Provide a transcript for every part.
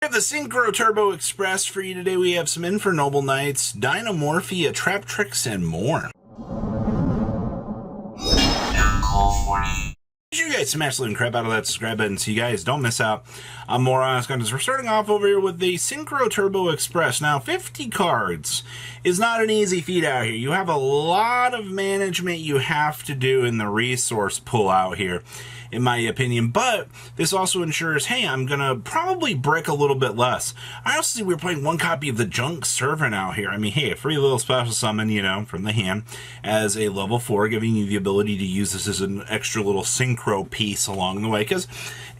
We have the Synchro Turbo Express for you today. We have some Infernoble Knights, Dinomorphia, Trap Tricks, and more. You guys smash the crap out of that subscribe button so you guys don't miss out on more honest content. We're starting off over here with the Synchro Turbo Express. Now, 50 cards is not an easy feat out here. You have a lot of management you have to do in the resource pool out here, in my opinion, but this also ensures, hey, I'm gonna probably brick a little bit less. I also see we're playing one copy of the Junk Servant out here. I mean, hey, a free little special summon, you know, from the hand as a level 4, giving you the ability to use this as an extra little synchro piece along the way, because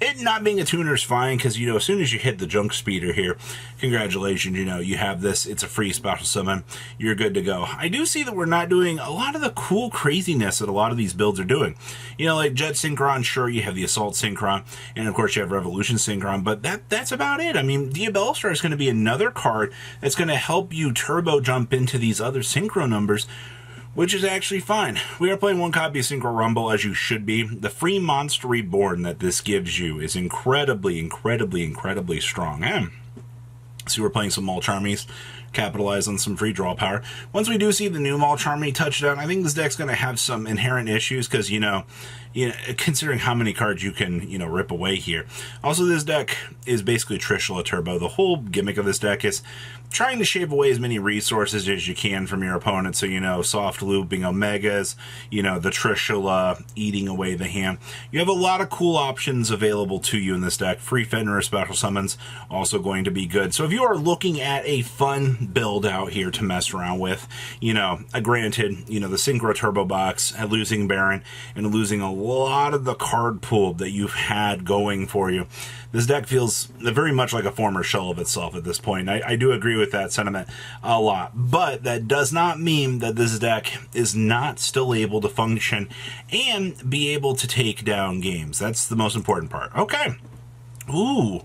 it not being a tuner is fine, because, you know, as soon as you hit the Junk Speeder here, congratulations, you know, you have this, it's a free special summon, you're good to go. I do see that we're not doing a lot of the cool craziness that a lot of these builds are doing. You know, like Jet Synchron, sure, you have the Assault Synchron, and of course you have Revolution Synchron, but that's about it. I mean, Diabellstar is going to be another card that's going to help you turbo jump into these other Synchro numbers, which is actually fine. We are playing one copy of Synchro Rumble, as you should be. The free Monster Reborn that this gives you is incredibly strong. So we're playing some Mulch Armies, capitalize on some free draw power. Once we do see the new Mulch Army touchdown, I think this deck's going to have some inherent issues, because, you know, considering how many cards you can, you know, rip away here. Also, this deck is basically Trishula Turbo. The whole gimmick of this deck is trying to shave away as many resources as you can from your opponent. So, you know, soft looping Omegas, you know, the Trishula, eating away the hand. You have a lot of cool options available to you in this deck. Free Fenrir special summons also going to be good. So if you are looking at a fun build out here to mess around with, you know, granted, you know, the Synchro Turbo box, losing Baron, and losing a lot of the card pool that you've had going for you, this deck feels very much like a former shell of itself at this point. I do agree with that sentiment a lot, but that does not mean that this deck is not still able to function and be able to take down games. That's the most important part. Okay. Ooh,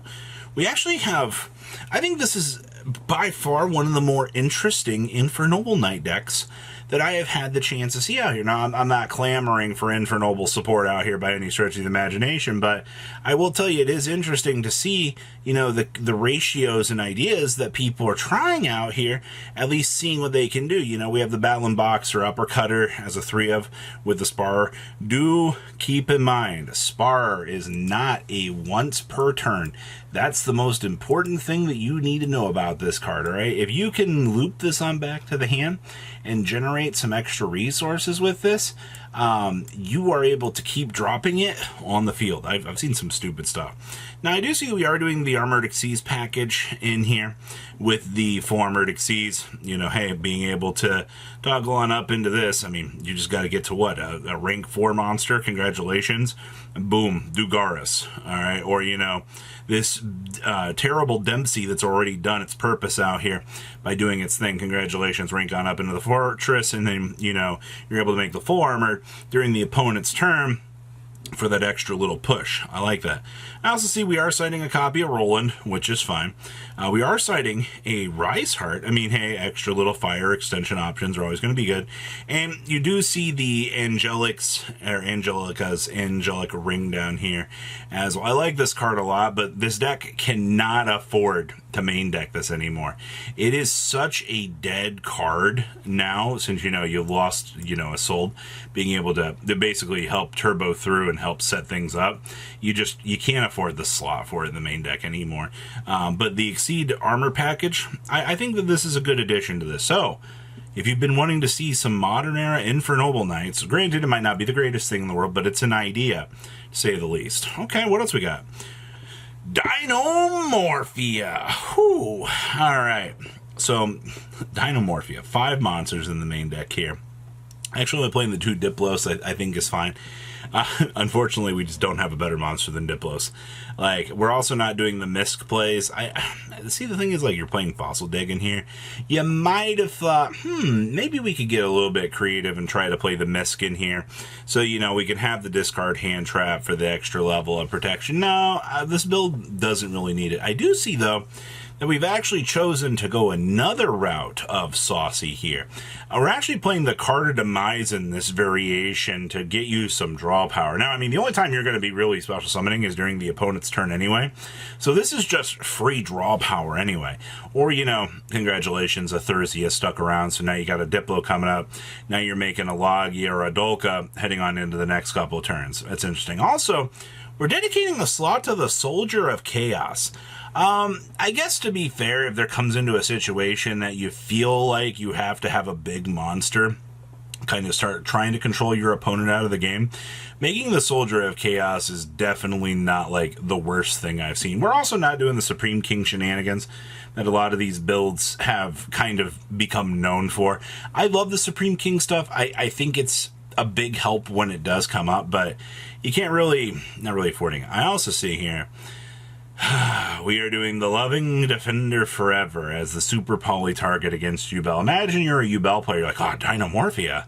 we actually have, I think this is by far one of the more interesting Infernoble Knight decks that I have had the chance to see out here. Now, I'm not clamoring for Infernoble support out here by any stretch of the imagination, but I will tell you, it is interesting to see, you know, the ratios and ideas that people are trying out here, at least seeing what they can do. You know, we have the Battling Boxer Uppercutter as a 3-of with the Spar. Do keep in mind, Spar is not a once per turn. That's the most important thing that you need to know about this card, all right? If you can loop this on back to the hand and generate some extra resources with this, you are able to keep dropping it on the field. I've seen some stupid stuff. Now, I do see we are doing the Armored Xyz package in here with the full Armored Xyz. You know, hey, being able to toggle on up into this, I mean, you just got to get to what? A rank 4 monster, congratulations. Boom, Dugaris, all right? Or, you know, this terrible Dempsey that's already done its purpose out here by doing its thing. Congratulations, rank on up into the Fortress, and then, you know, you're able to make the full armored during the opponent's turn for that extra little push. I like that. I also see we are citing a copy of Roland, which is fine. We are citing a Rise Heart. I mean, hey, extra little fire extension options are always going to be good. And you do see the Angelica's Angelic Ring down here as well. I like this card a lot, but this deck cannot afford to main deck this anymore. It is such a dead card now, since, you know, you've lost, you know, a soul, being able to basically help turbo through and help set things up. You can't afford the slot for it in the main deck anymore. But the Exceed Armor package, I think that this is a good addition to this. So, if you've been wanting to see some modern era Infernoble Knights, granted it might not be the greatest thing in the world, but it's an idea, to say the least. Okay, what else we got? Dinomorphia. Whew. Alright. So, Dinomorphia. 5 monsters in the main deck here. Actually, playing the 2 Diplos, I think, is fine. Unfortunately, we just don't have a better monster than Diplos. Like, we're also not doing the Misk plays. See, the thing is, like, you're playing Fossil Dig in here. You might have thought, maybe we could get a little bit creative and try to play the Misk in here. So, you know, we can have the discard hand trap for the extra level of protection. No, this build doesn't really need it. I do see, though, that we've actually chosen to go another route of saucy here. We're actually playing the Card of Demise in this variation to get you some draw power. Now, I mean, the only time you're going to be really special summoning is during the opponent's turn anyway. So this is just free draw power anyway. Or, you know, congratulations, a Thursday has stuck around, so now you got a Diplo coming up. Now you're making a Logia or a Dolka heading on into the next couple of turns. That's interesting. Also, we're dedicating the slot to the Soldier of Chaos. I guess to be fair, if there comes into a situation that you feel like you have to have a big monster kind of start trying to control your opponent out of the game, making the Soldier of Chaos is definitely not like the worst thing I've seen. We're also not doing the Supreme King shenanigans that a lot of these builds have kind of become known for. I love the Supreme King stuff. I think it's a big help when it does come up, but you can't really, not really affording it. I also see here, we are doing the Loving Defender Forever as the super poly target against Yubel. Imagine you're a Yubel player, you're like, oh, Dinomorphia.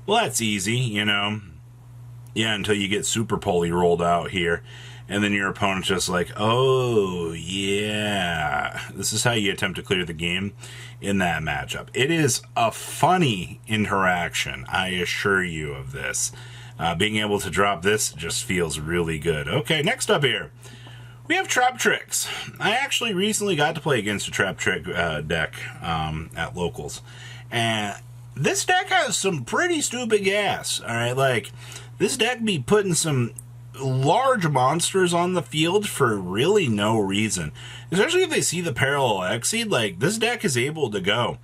Well, that's easy, you know. Yeah, until you get super poly rolled out here. And then your opponent's just like, oh, yeah. This is how you attempt to clear the game in that matchup. It is a funny interaction, I assure you of this. Being able to drop this just feels really good. Okay, next up here, we have Trap Tricks. I actually recently got to play against a Trap Trick deck at Locals. And this deck has some pretty stupid gas, alright? Like, this deck be putting some large monsters on the field for really no reason. Especially if they see the Parallel Exceed, like, this deck is able to go.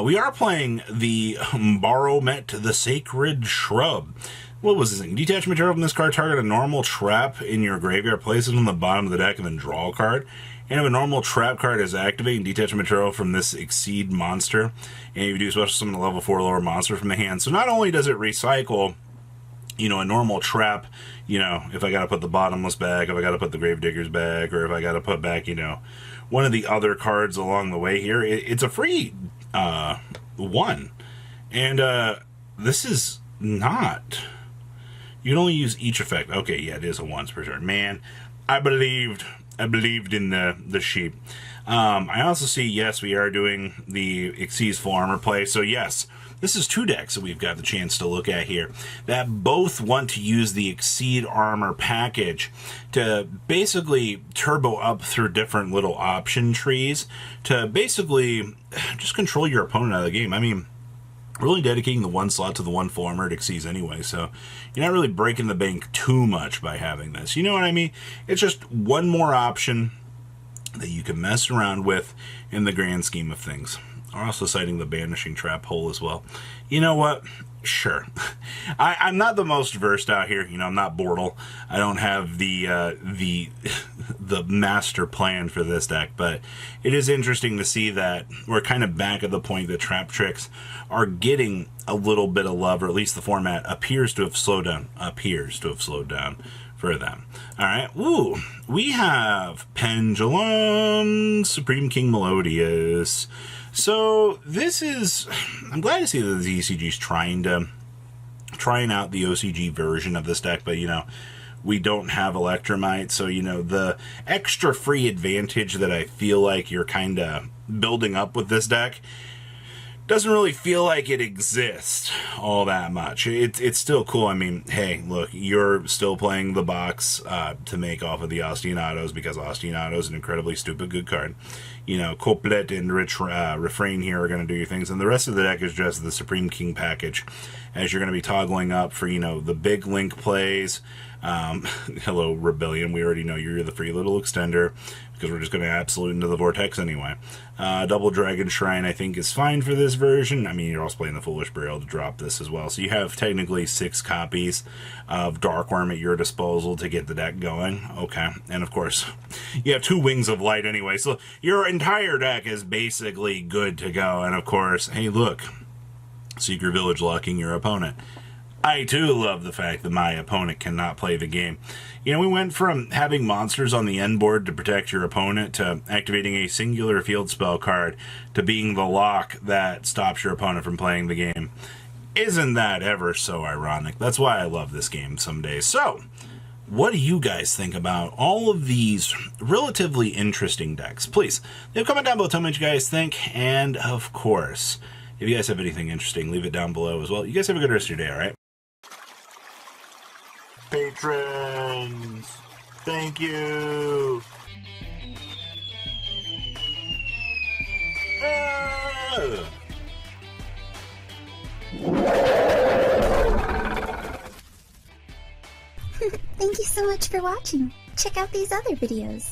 We are playing the Baromet, the Sacred Shrub. What was this thing? Detach material from this card, target a normal trap in your graveyard, place it on the bottom of the deck, and then draw a card. And if a normal trap card is activated, detach material from this Exceed monster, and you do special summon a level 4 lower monster from the hand. So not only does it recycle, you know, a normal trap, you know, if I gotta put the Bottomless back, if I gotta put the Gravedigger's back, or if I gotta put back, you know, one of the other cards along the way here, it's a free one. And this is not... You can only use each effect. Okay, yeah, it is a once per turn. Man, I believed in the sheep. I also see, yes, we are doing the Xyz full armor play. So yes, this is two decks that we've got the chance to look at here that both want to use the Exceed armor package to basically turbo up through different little option trees to basically just control your opponent out of the game. I mean, we're only dedicating the one slot to the one full armored Xyz anyway, so you're not really breaking the bank too much by having this. You know what I mean? It's just one more option that you can mess around with in the grand scheme of things. We're also citing the Banishing Trap hole as well. You know what? Sure. I'm not the most versed out here. You know, I'm not Bortle. I don't have the master plan for this deck, but it is interesting to see that we're kind of back at the point that Trap Tricks are getting a little bit of love, or at least the format appears to have slowed down. For them. Alright, woo! We have Pendulum, Supreme King Melodious. So, this is... I'm glad to see that the ECG is trying out the OCG version of this deck, but, you know, we don't have Electromite, so, you know, the extra free advantage that I feel like you're kind of building up with this deck doesn't really feel like it exists all that much. It's still cool. I mean, hey, look, you're still playing the box to make off of the Ostinatos because Ostinato is an incredibly stupid good card. You know, Couplet and Rich Refrain here are going to do your things, and the rest of the deck is just the Supreme King package, as you're going to be toggling up for, you know, the big Link plays. Hello, Rebellion. We already know you're the free little extender, because we're just going to absolute into the Vortex anyway. Double Dragon Shrine, I think, is fine for this version. I mean, you're also playing the Foolish Burial to drop this as well. So you have technically 6 copies of Dark Worm at your disposal to get the deck going. Okay. And of course, you have 2 Wings of Light anyway. So your entire deck is basically good to go. And of course, hey, look, Secret Village locking your opponent. I too love the fact that my opponent cannot play the game. You know, we went from having monsters on the end board to protect your opponent to activating a singular field spell card to being the lock that stops your opponent from playing the game. Isn't that ever so ironic? That's why I love this game some days. So, what do you guys think about all of these relatively interesting decks? Please leave a comment down below, tell me what you guys think, and of course, if you guys have anything interesting, leave it down below as well. You guys have a good rest of your day, alright? Patrons, thank you! Thank you so much for watching. Check out these other videos.